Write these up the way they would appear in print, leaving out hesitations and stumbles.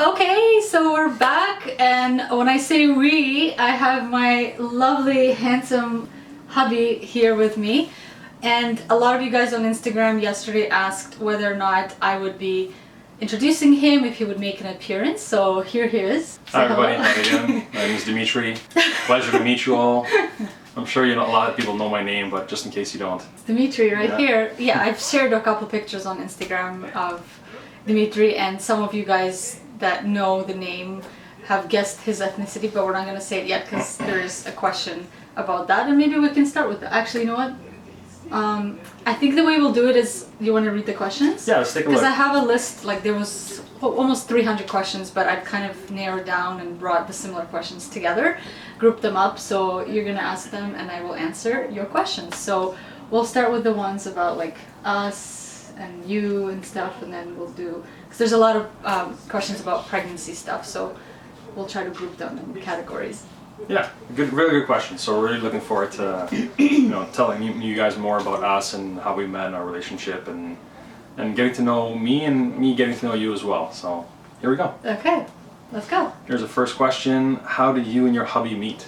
Okay, so we're back, and when I say we, I have my lovely, handsome hubby here with me. And a lot of you guys on Instagram yesterday asked whether or not I would be introducing him, if he would make an appearance. So here he is. Hi everybody, how are you doing? My name is Demetri. Pleasure to meet you all. I'm sure a lot of people know my name, but just in case you don't. It's Demetri right here. Yeah, I've shared a couple pictures on Instagram of Demetri, and some of you guys that know the name have guessed his ethnicity, but we're not going to say it yet because there's a question about that, and maybe we can start with that. Actually, you know what? I think the way we'll do it is, you want to read the questions? Yeah, let's take a look. Because I have a list, like there was almost 300 questions, but I've kind of narrowed down and brought the similar questions together, grouped them up, so you're going to ask them and I will answer your questions. So we'll start with the ones about like us and you and stuff, and then we'll do, because there's a lot of questions about pregnancy stuff, so we'll try to group them in categories. Yeah, really good question. So we're really looking forward to telling you guys more about us and how we met in our relationship, and getting to know me and me getting to know you as well. So here we go. Okay, let's go. Here's the first question. How did you and your hubby meet?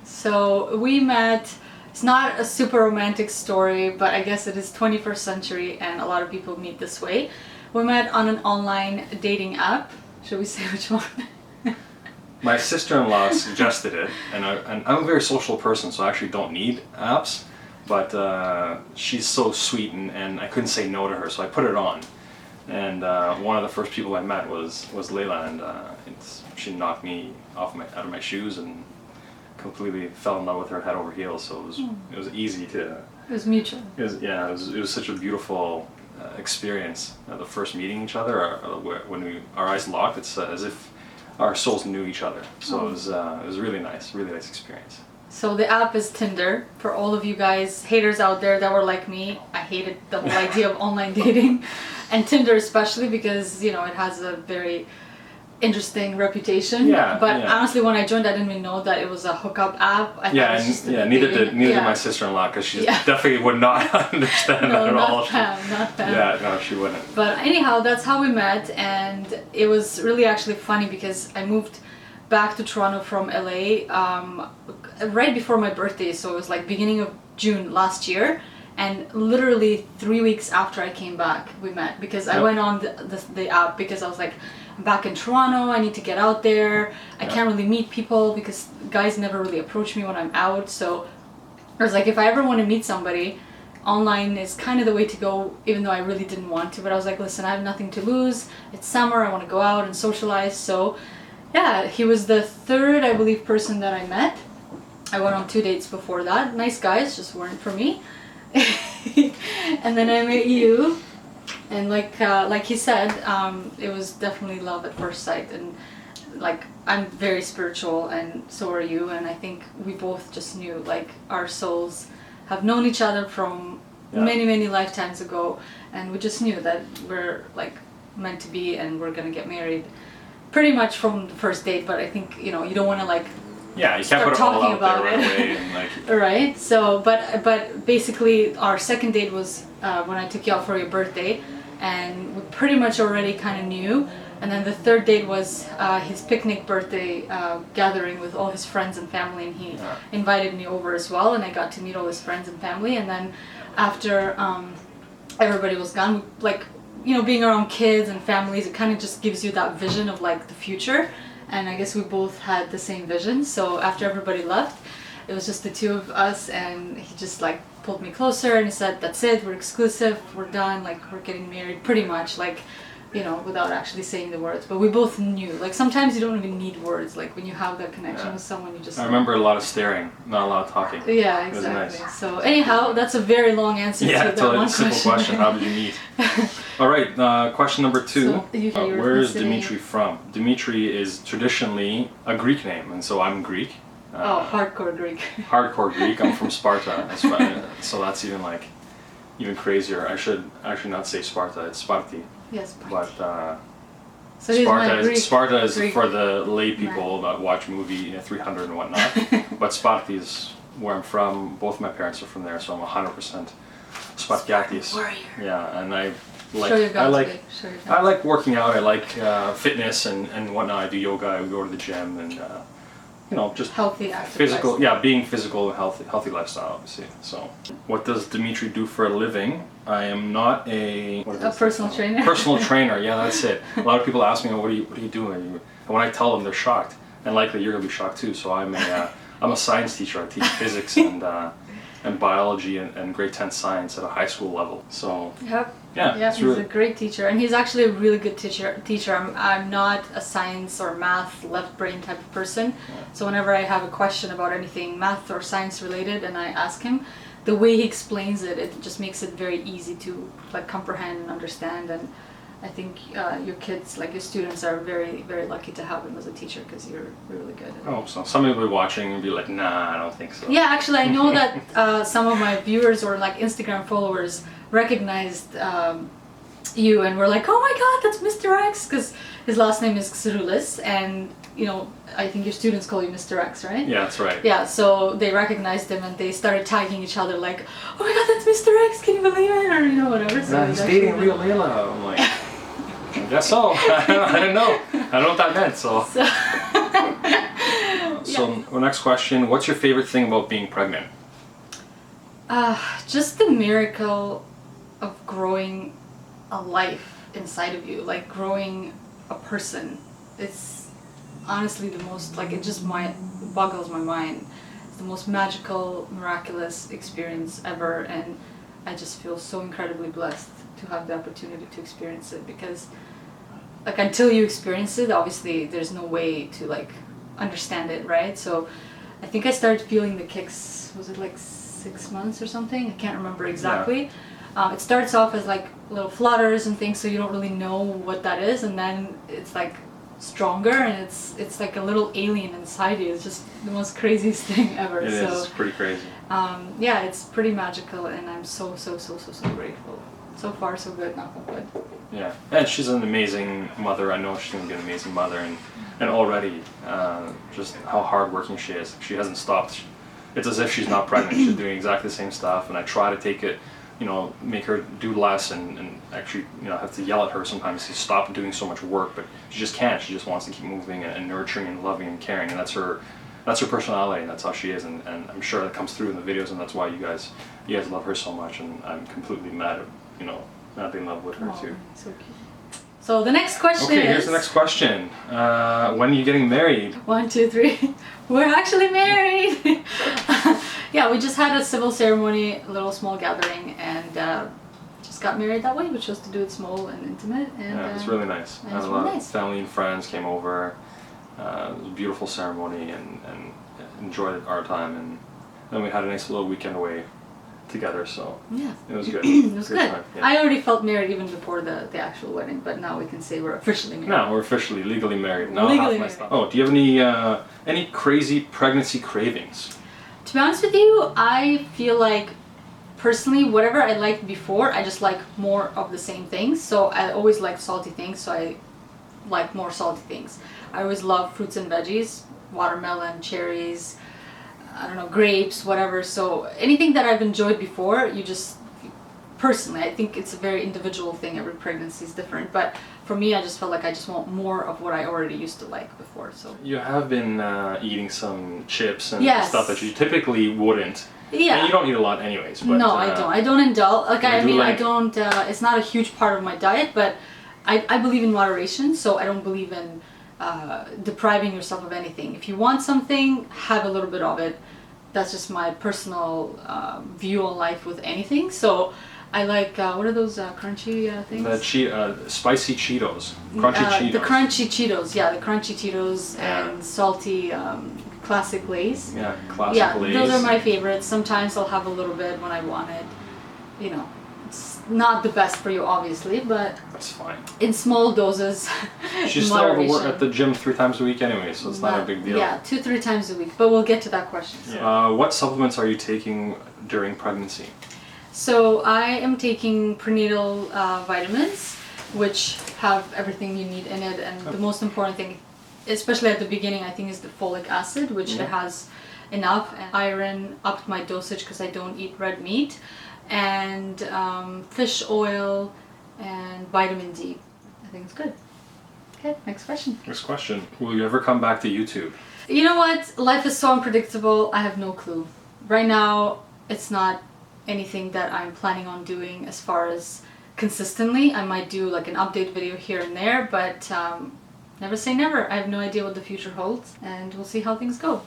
So we met, it's not a super romantic story, but I guess it is 21st century and a lot of people meet this way. We met on an online dating app. Should we say which one? My sister-in-law suggested it, and I'm a very social person, so I actually don't need apps, but she's so sweet, and I couldn't say no to her, so I put it on. And one of the first people I met was Layla, and she knocked me out of my shoes and completely fell in love with her head over heels. So it was easy to. It was mutual. It was such a beautiful experience. The first meeting each other, when our eyes locked, it's as if our souls knew each other. So it was really nice experience. So the app is Tinder. For all of you guys, haters out there that were like me, I hated the whole idea of online dating, and Tinder especially because it has a very interesting reputation. But honestly, when I joined, I didn't even know that it was a hookup app. Neither did my sister-in-law, because she definitely would not understand that at all. Not Pam. Yeah, no, she wouldn't. But anyhow, that's how we met, and it was really actually funny because I moved back to Toronto from LA right before my birthday, so it was like beginning of June last year, and literally 3 weeks after I came back, we met, because I went on the app because I was like, I'm back in Toronto, I need to get out there, I can't really meet people because guys never really approach me when I'm out, so I was like, if I ever want to meet somebody, online is kind of the way to go, even though I really didn't want to, but I was like, listen, I have nothing to lose, it's summer, I want to go out and socialize. So yeah, he was the third, I believe, person that I met. I went on 2 dates before that, nice guys, just weren't for me. And then I met you, and like he said, it was definitely love at first sight, and like I'm very spiritual and so are you, and I think we both just knew, like, our souls have known each other from many lifetimes ago, and we just knew that we're like meant to be and we're gonna get married pretty much from the first date. But I think you don't want to like you can't put it all out there right away and like right. So but basically our second date was when I took you out for your birthday, and we pretty much already kind of knew. And then the third date was his picnic birthday gathering with all his friends and family, and he invited me over as well, and I got to meet all his friends and family. And then after everybody was gone, like, being around kids and families, it kind of just gives you that vision of like the future, and I guess we both had the same vision. So after everybody left, it was just the two of us, and he just like pulled me closer and he said, that's it, we're exclusive, we're done, like we're getting married, pretty much, like, without actually saying the words. But we both knew, like sometimes you don't even need words, like when you have that connection with someone, you just I remember a lot of staring, not a lot of talking. Yeah, exactly. Nice. So anyhow, that's a very long answer to that one simple question. How did you meet? All right, question number 2. So, where is Demetri from? Demetri is traditionally a Greek name, and so I'm Greek. Hardcore Greek. Hardcore Greek. I'm from Sparta, so that's even crazier. I should actually not say Sparta, it's Sparti. Yes, but so Sparta is for the lay people that watch movie 300 and whatnot. But Sparti is where I'm from. Both my parents are from there, so I'm 100% Spartiakis. Warrior. Yeah, and like Show your I guns, like babe. Show your I guns. like working out. I like fitness and whatnot. I do yoga. I go to the gym and just Healthy, active physical. lifestyle. Yeah, being physical, healthy lifestyle, obviously. So, what does Demetri do for a living? I am not a Personal trainer. Personal trainer. Yeah, that's it. A lot of people ask me, "Oh, what are you doing?" And when I tell them, they're shocked, and likely you're gonna be shocked too. So I'm a science teacher. I teach physics and biology and grade 10 science at a high school level. So Yep. yeah, it's he's really a great teacher, and he's actually a really good teacher. I'm not a science or math left brain type of person, so whenever I have a question about anything math or science related and I ask him, the way he explains it, it just makes it very easy to like comprehend and understand. And I think your kids, like your students, are very, very lucky to have him as a teacher because you're really good at it. Oh, so somebody will be watching and be like, "Nah, I don't think so." Yeah, actually, I know that some of my viewers or like Instagram followers recognized you and were like, "Oh my God, that's Mr. X," because his last name is Xerulis, and I think your students call you Mr. X, right? Yeah, that's right. Yeah, so they recognized him and they started tagging each other like, "Oh my God, that's Mr. X! Can you believe it?" Or whatever. So He's dating real Layla. I'm like, I guess so. I don't know. I don't know what that meant. So the next question: what's your favorite thing about being pregnant? Just the miracle of growing a life inside of you, like growing a person. It's honestly the most, like, it just boggles my mind. It's the most magical, miraculous experience ever, and I just feel so incredibly blessed to have the opportunity to experience it, because like until you experience it, obviously there's no way to like understand it, right? So I think I started feeling the kicks, was it like 6 months or something? I can't remember exactly. It starts off as like little flutters and things, so you don't really know what that is, and then it's like stronger, and it's like a little alien inside you. It's just the most craziest thing ever. It is pretty crazy. Yeah, it's pretty magical, and I'm so grateful. So far, so good. Knock on wood. Yeah, and she's an amazing mother. I know she's gonna be an amazing mother, and already just how hardworking she is. She hasn't stopped. It's as if she's not pregnant. She's doing exactly the same stuff, and I try to take it, make her do less, and actually, have to yell at her sometimes to stop doing so much work, but she just can't. She just wants to keep moving and nurturing and loving and caring, and that's her personality, and that's how she is, and I'm sure that comes through in the videos, and that's why you guys love her so much, and I'm completely madly in love with her too. So cute. So the next question is... Okay, here's the next question. When are you getting married? 1, 2, 3. We're actually married! Yeah, we just had a civil ceremony, a little small gathering, and just got married that way. We chose to do it small and intimate. And, yeah, it was really nice. And it was really nice. Family and friends came over. It was a beautiful ceremony, and enjoyed our time. And then we had a nice little weekend away together, so yeah, it was good. It was good. Time, yeah. I already felt married even before the actual wedding, but now we can say we're officially married. Now we're officially legally married. Now Legally half my married. stuff. Oh, do you have any crazy pregnancy cravings? To be honest with you, I feel like personally whatever I liked before, I just like more of the same things. So I always like salty things, so I like more salty things. I always love fruits and veggies, watermelon, cherries, I don't know, grapes, whatever. So anything that I've enjoyed before, personally, I think it's a very individual thing. Every pregnancy is different, but for me, I just felt like I just want more of what I already used to like before. So you have been eating some chips and Yes. stuff that you typically wouldn't. yeah. And you don't eat a lot anyways. But, No, I don't. I don't indulge. Like, I do mean, I like- don't. It's not a huge part of my diet, but I believe in moderation. So I don't believe in depriving yourself of anything. If you want something, have a little bit of it. That's just my personal view on life with anything. So I like what are those crunchy things? The spicy Cheetos, crunchy Cheetos. The crunchy Cheetos. Yeah, the crunchy Cheetos Yeah. and salty classic Lay's. Yeah, classic Yeah, Lay's. those are my favorites. Sometimes I'll have a little bit when I want it. It's not the best for you, obviously, but That's fine. in small doses. She's still at the gym 3 times a week anyway, so it's not a big deal. Yeah, 2-3 times a week. But we'll get to that question. What supplements are you taking during pregnancy? So I am taking prenatal vitamins, which have everything you need in it, and the most important thing, especially at the beginning, I think is the folic acid, which it has enough, and iron, upped my dosage because I don't eat red meat, and fish oil, and vitamin D. I think it's good. Okay, next question. Next question. Will you ever come back to YouTube? You know what? Life is so unpredictable. I have no clue. Right now, it's not anything that I'm planning on doing as far as consistently. I might do like an update video here and there, but never say never. I have no idea what the future holds, and we'll see how things go.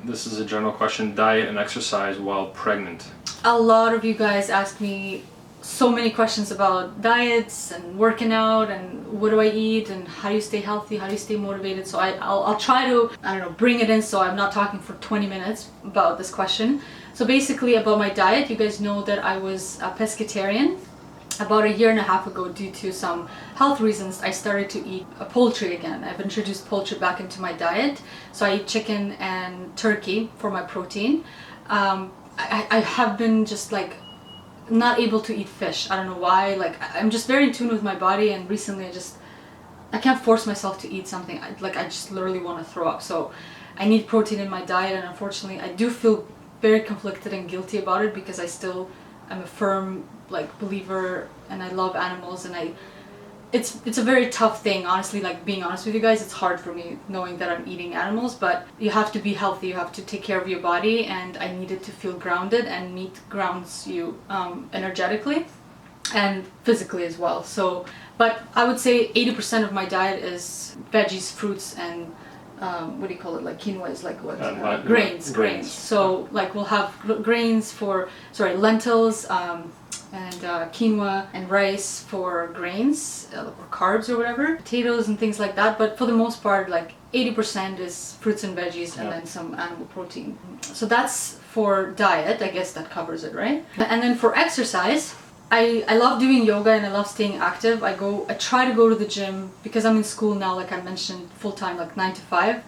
This is a general question. Diet and exercise while pregnant. A lot of you guys ask me so many questions about diets and working out and what do I eat and how do you stay healthy, how do you stay motivated. So I'll try to, I don't know, bring it in so I'm not talking for 20 minutes about this question. So basically about my diet, you guys know that I was a pescatarian. About a year and a half ago, due to some health reasons, I started to eat poultry again. I've introduced poultry back into my diet. So I eat chicken and turkey for my protein. I have been just like not able to eat fish. I don't know why. Like I'm just very in tune with my body, and recently I can't force myself to eat something. I just literally want to throw up. So I need protein in my diet, and unfortunately I do feel very conflicted and guilty about it because I still am a firm like believer and I love animals, and it's a very tough thing, honestly. Like being honest with you guys, it's hard for me knowing that I'm eating animals, but you have to be healthy, you have to take care of your body, and I needed to feel grounded, and meat grounds you energetically and physically as well. So, but I would say 80% of my diet is veggies, fruits, and what do you call it? Like quinoa is like what? Grains. So like we'll have grains lentils, and quinoa and rice for grains or carbs or whatever, potatoes and things like that. But for the most part, like 80% is fruits and veggies, and then some animal protein. So that's for diet. I guess that covers it, right? And then for exercise, I love doing yoga and I love staying active. I try to go to the gym because I'm in school now, like I mentioned, full time, like 9 to 5.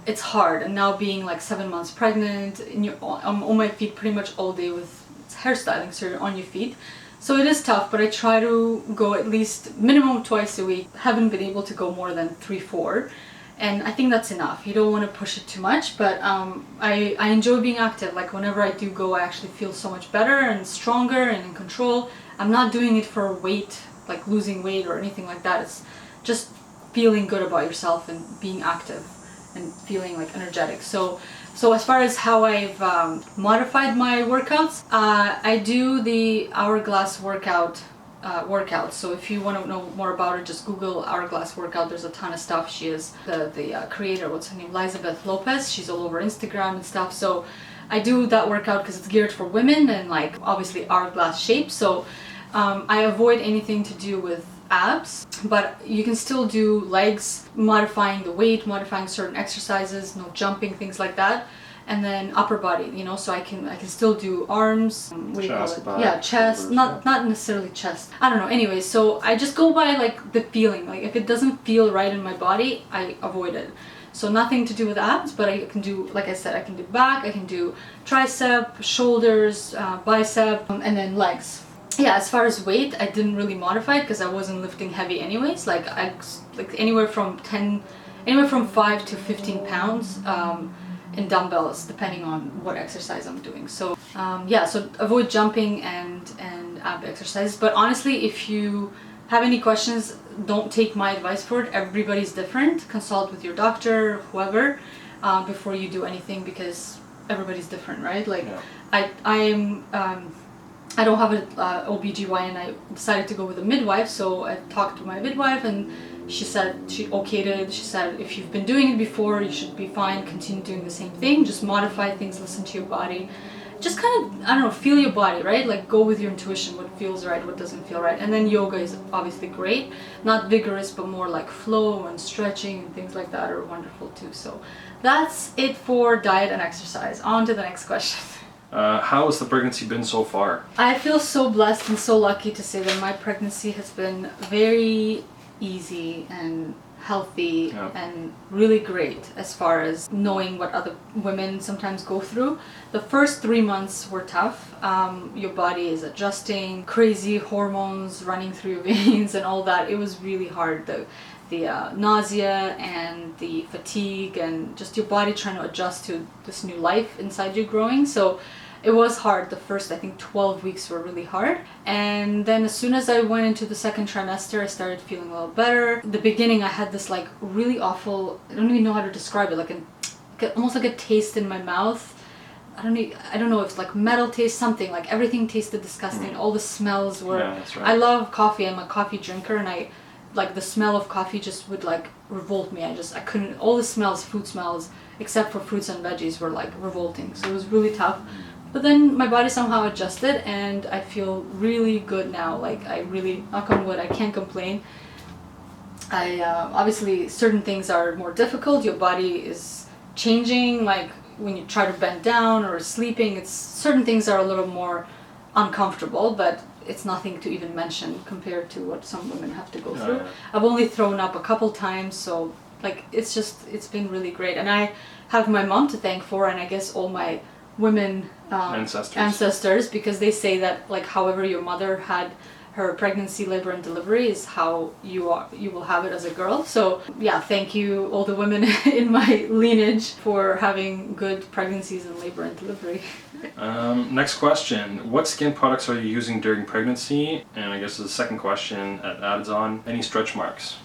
It's hard, and now being like 7 months pregnant, and I'm on my feet pretty much all day with hairstyling, so you're on your feet. So it is tough, but I try to go at least minimum twice a week. Haven't been able to go more than 3-4, and I think that's enough. You don't want to push it too much, but I enjoy being active. Like whenever I do go, I actually feel so much better and stronger and in control. I'm not doing it for weight, like losing weight or anything like that. It's just feeling good about yourself and being active and feeling like energetic. So as far as how I've modified my workouts, I do the Hourglass workout. So if you want to know more about it, just Google Hourglass workout. There's a ton of stuff. She is the creator, what's her name, Elizabeth Lopez. She's all over Instagram and stuff. So I do that workout because it's geared for women and like obviously hourglass shape. So I avoid anything to do with abs, but you can still do legs, modifying the weight, modifying certain exercises, no jumping, things like that. And then upper body, you know, so I can still do arms, what do you call it? Yeah, chest, not necessarily chest. I don't know. Anyway, so I just go by like the feeling. Like if it doesn't feel right in my body, I avoid it. So nothing to do with abs, but I can do, like I said, I can do back, I can do tricep, shoulders, bicep, and then legs. Yeah, as far as weight, I didn't really modify it because I wasn't lifting heavy anyways. Like anywhere from 5 to 15 pounds in dumbbells, depending on what exercise I'm doing. So yeah, so avoid jumping and ab exercises. But honestly, if you have any questions, don't take my advice for it. Everybody's different. Consult with your doctor, whoever, before you do anything, because everybody's different, right? Like I don't have an OBGYN. I decided to go with a midwife, so I talked to my midwife and she said she okayed it. She said if you've been doing it before, you should be fine. Continue doing the same thing. Just modify things, listen to your body. Just kind of, I don't know, feel your body, right? Like go with your intuition, what feels right, what doesn't feel right. And then yoga is obviously great. Not vigorous, but more like flow and stretching and things like that are wonderful too. So that's it for diet and exercise. On to the next question. How has the pregnancy been so far? I feel so blessed and so lucky to say that my pregnancy has been very easy and healthy and really great as far as knowing what other women sometimes go through. The first 3 months were tough. Your body is adjusting, crazy hormones running through your veins and all that. It was really hard. The nausea and the fatigue and just your body trying to adjust to this new life inside you growing. So it was hard. The first, I think, 12 weeks were really hard. And then as soon as I went into the second trimester, I started feeling a little better. In the beginning, I had this like really awful, I don't even know how to describe it, almost like a taste in my mouth. I don't know if it's like metal taste, something, like everything tasted disgusting. All the smells were, Yeah, that's right. I love coffee, I'm a coffee drinker, and I like the smell of coffee just would like revolt me. I couldn't, all the smells, food smells, except for fruits and veggies, were like revolting. So it was really tough. But then my body somehow adjusted and I feel really good now. Like I really, knock on wood, I can't complain. Obviously certain things are more difficult. Your body is changing, like when you try to bend down or sleeping, certain things are a little more uncomfortable, but it's nothing to even mention compared to what some women have to go through. Yeah. I've only thrown up a couple times, so like it's been really great. And I have my mom to thank for, and I guess all my women ancestors, because they say that like however your mother had her pregnancy, labor and delivery is how you will have it as a girl. So yeah, thank you all the women in my lineage for having good pregnancies and labor and delivery. Next question, what skin products are you using during pregnancy? And I guess the second question adds on, any stretch marks?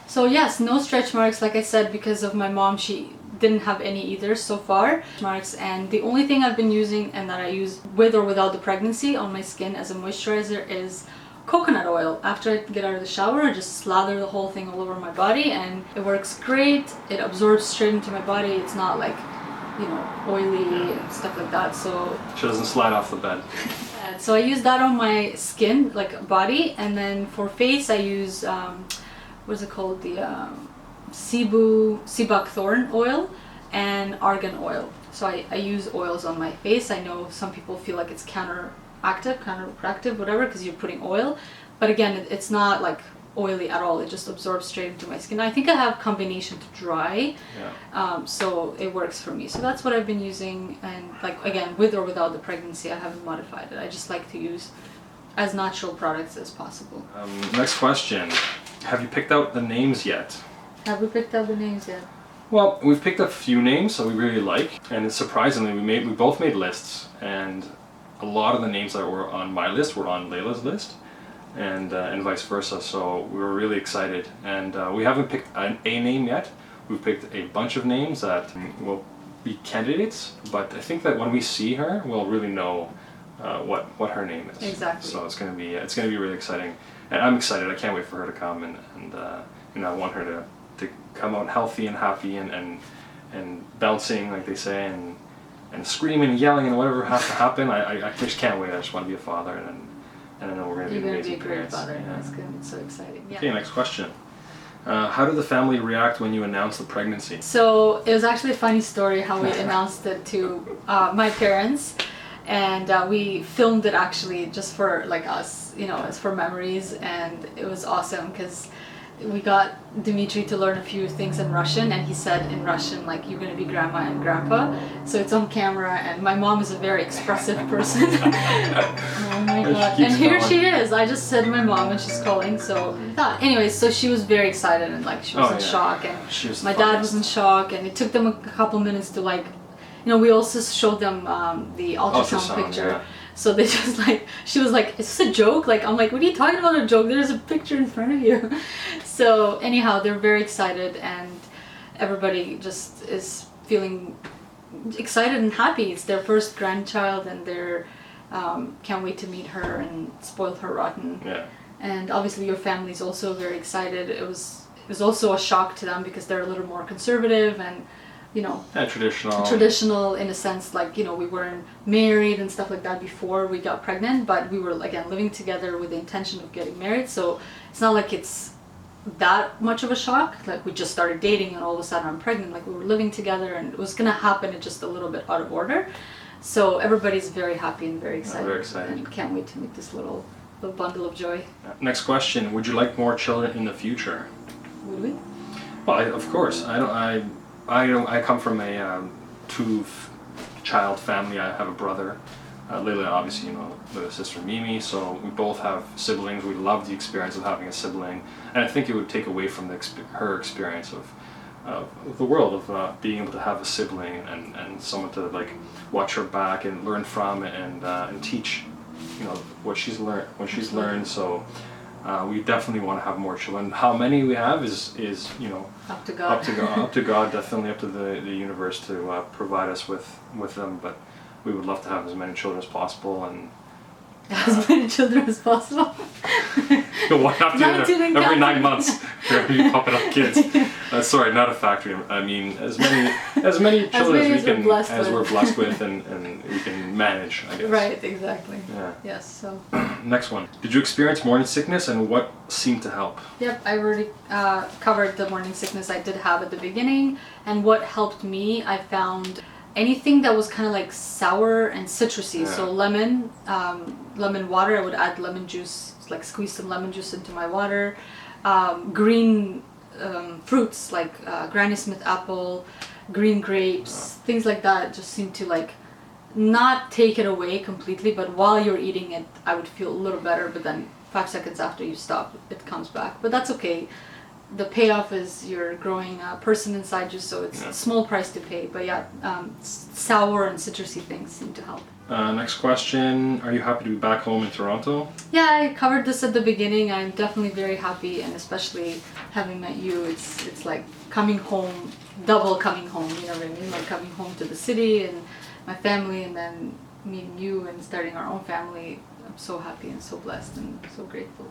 So yes, no stretch marks, like I said, because of my mom. She didn't have any either so far. Marks, and the only thing I've been using and that I use with or without the pregnancy on my skin as a moisturizer is coconut oil. After I get out of the shower, I just slather the whole thing all over my body and it works great. It absorbs straight into my body. It's not like, oily and stuff like that. So She doesn't slide off the bed. so I use that on my skin, like body, and then for face I use what's it called, the sea buckthorn oil and argan oil. So I use oils on my face. I know some people feel like it's counterproductive, whatever, because you're putting oil, but again, it's not like oily at all. It just absorbs straight into my skin. I think I have combination to dry, so it works for me. So that's what I've been using, and like again, with or without the pregnancy, I haven't modified it. I just like to use as natural products as possible. Next question, have you picked out the names yet? Have we picked out the names yet? Well, we've picked a few names that we really like, and surprisingly, we both made lists, and a lot of the names that were on my list were on Layla's list, and vice versa. So we were really excited, and we haven't picked a name yet. We've picked a bunch of names that will be candidates, but I think that when we see her, we'll really know what her name is. Exactly. So it's gonna be really exciting, and I'm excited. I can't wait for her to come, and I want her to come out healthy and happy and bouncing, like they say, and screaming and yelling and whatever has to happen. I just can't wait. I just want to be a father, and I know we're going to be amazing a great parents. father. Yeah. That's good. It's so exciting. Yeah. Okay, next question. How did the family react when you announced the pregnancy? So it was actually a funny story how we announced it to my parents, and we filmed it actually just for like us, as for memories, and it was awesome because we got Demetri to learn a few things in Russian, and he said in Russian, like, you're going to be grandma and grandpa. So it's on camera, and my mom is a very expressive person. Oh my god. And here she is. I just said my mom, and she's calling, so anyways, so she was very excited, and like she was in shock, and my dad was in shock, and it took them a couple minutes to like, we also showed them the ultrasound picture. Yeah. So they just she was like, is this a joke? Like, I'm like, what are you talking about, a joke? There's a picture in front of you. So anyhow, they're very excited, and everybody just is feeling excited and happy. It's their first grandchild, and they're can't wait to meet her and spoil her rotten. Yeah. And obviously your family's also very excited. It was also a shock to them because they're a little more conservative and traditional in a sense, like, we weren't married and stuff like that before we got pregnant, but we were again living together with the intention of getting married, so it's not like it's that much of a shock, like we just started dating and all of a sudden I'm pregnant. Like, we were living together and it was gonna happen, it's just a little bit out of order. So everybody's very happy and very excited, very excited. And can't wait to meet this little bundle of joy. Next question, would you like more children in the future? Would we? Well, of course. I come from a two-child family. I have a brother, Layla, obviously, with a sister Mimi. So we both have siblings. We love the experience of having a sibling, and I think it would take away from her experience of the world of being able to have a sibling and someone to like watch her back and learn from and teach, you know, what she's learned. So we definitely want to have more children. How many we have is you know, Up to God. up to God, definitely up to the universe to provide us with them. But we would love to have as many children as possible, and as many children as possible. one after every 9 months, you're gonna be popping up kids. Sorry, not a factory. I mean, as many children as we're blessed with, and we can manage, I guess. Right, exactly. Yeah. Yes. So. Next one. Did you experience morning sickness, and what seemed to help? Yep, I already covered the morning sickness I did have at the beginning, and what helped me, I found anything that was kind of like sour and citrusy. Yeah. So lemon water. I would add lemon juice, like squeeze some lemon juice into my water. Green fruits like Granny Smith apple, green grapes, things like that just seem to like not take it away completely, but while you're eating it, I would feel a little better, but then 5 seconds after you stop, it comes back. But that's okay. The payoff is you're growing a person inside you, so it's a small price to pay. But yeah, sour and citrusy things seem to help. Next question. Are you happy to be back home in Toronto? Yeah, I covered this at the beginning. I'm definitely very happy, and especially having met you, it's like coming home, double coming home, you know what I mean? Like coming home to the city and my family, and then meeting you and starting our own family. I'm so happy and so blessed and so grateful.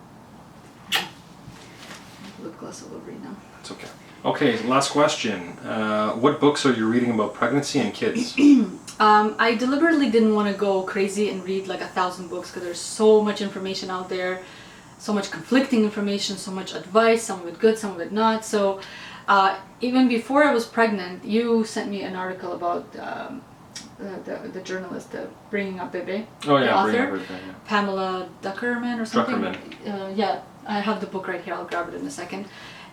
Lip gloss all over you now. It's okay. Okay, last question. What books are you reading about pregnancy and kids? I deliberately didn't want to go crazy and read like 1,000 books because there's so much information out there, so much conflicting information, so much advice, some of it good, some of it not. So even before I was pregnant, you sent me an article about the journalist, Bringing Up Bebe, Oh yeah, the author, Bringing Up Bebe, yeah. Pamela Duckerman or something. Yeah, I have the book right here. I'll grab it in a second.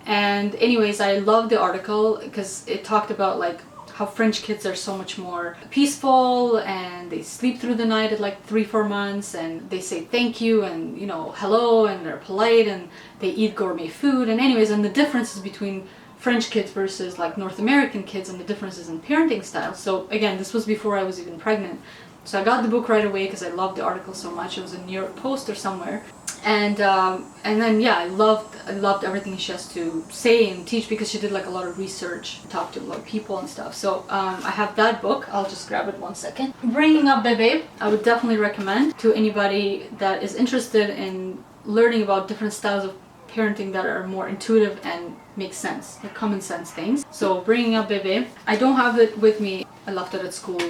And anyways, I love the article because it talked about like how French kids are so much more peaceful, and they sleep through the night at like 3-4 months, and they say thank you and, you know, hello, and they're polite, and they eat gourmet food. And anyways, and the differences between French kids versus like North American kids, and the differences in parenting styles. So again, this was before I was even pregnant. So I got the book right away because I loved the article so much. It was in New York Post or somewhere. And then yeah, I loved everything she has to say and teach, because she did like a lot of research, talked to a lot of people and stuff. So I have that book. I'll just grab it 1 second. Bringing Up Bebe, I would definitely recommend to anybody that is interested in learning about different styles of parenting that are more intuitive and make sense, like common sense things. So Bringing Up Bebe, I don't have it with me. I left it at school.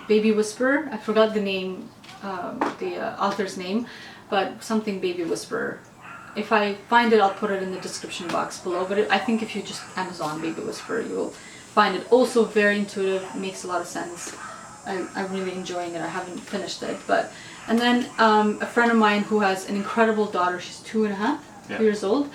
Baby Whisperer, I forgot the name, the author's name, but something Baby Whisperer. If I find it, I'll put it in the description box below. But I think if you just Amazon Baby Whisperer, you'll find it. Also very intuitive, makes a lot of sense. I'm really enjoying it. I haven't finished it, but and then a friend of mine who has an incredible daughter. She's 2.5 years old.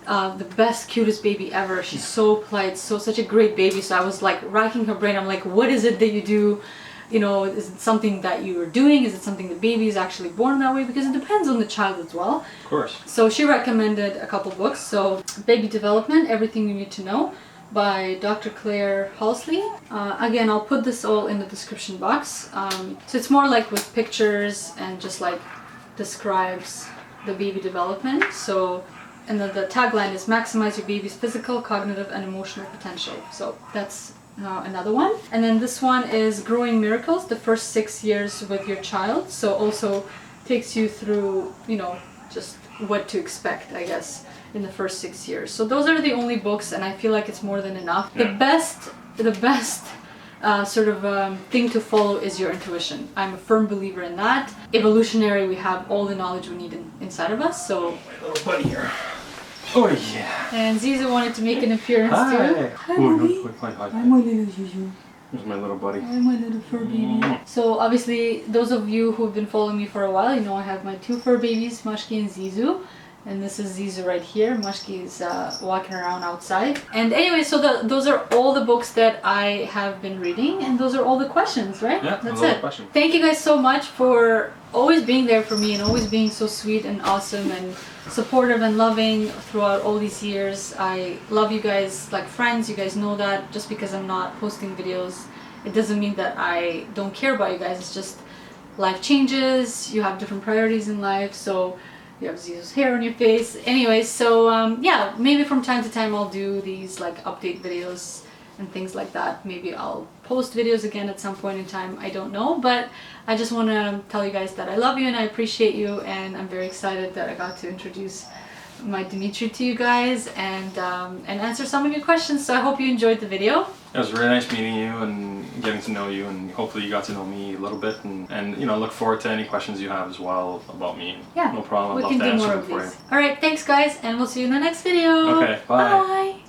The best, cutest baby ever. She's so polite, such a great baby. So I was like racking her brain. I'm like, what is it that you do? You know, is it something that you are doing? Is it something the baby is actually born that way? Because it depends on the child as well. Of course. So she recommended a couple books. So Baby Development, Everything You Need to Know by Dr. Claire Halsley. Again, I'll put this all in the description box. So it's more like with pictures and just like describes the baby development. So, and then the tagline is maximize your baby's physical, cognitive, and emotional potential. So that's another one. And then this one is Growing Miracles, the first 6 years with your child. So also takes you through, you know, just what to expect, I guess, in the first 6 years. So those are the only books, and I feel like it's more than enough. Yeah. The best thing to follow is your intuition. I'm a firm believer in that. Evolutionary, we have all the knowledge we need inside of us. So my little buddy here. Oh yeah. And Zizu wanted to make an appearance Hi. too. Hi, buddy. Hi, my little Zizu. Here's my little buddy. Hi, my little fur baby. So obviously, those of you who have been following me for a while, you know I have my 2 fur babies, Mashki and Zizu. And this is Zizu right here. Mashki is walking around outside. And anyway, so those are all the books that I have been reading, and those are all the questions, right? Yeah, that's it. Thank you guys so much for always being there for me and always being so sweet and awesome and supportive and loving throughout all these years. I love you guys like friends. You guys know that. Just because I'm not posting videos, it doesn't mean that I don't care about you guys. It's just life changes. You have different priorities in life. So you have Zizo's hair on your face. Anyways, so yeah, maybe from time to time I'll do these like update videos and things like that. Maybe I'll post videos again at some point in time. I don't know, but I just want to tell you guys that I love you and I appreciate you, and I'm very excited that I got to introduce my Demetri to you guys and answer some of your questions. So I hope you enjoyed the video. It was really nice meeting you and getting to know you, and hopefully you got to know me a little bit, and you know, look forward to any questions you have as well about me. Yeah, no problem. We I'd can love to do more answer of them for these. you. All right, thanks guys, and we'll see you in the next video. Okay, bye. Bye.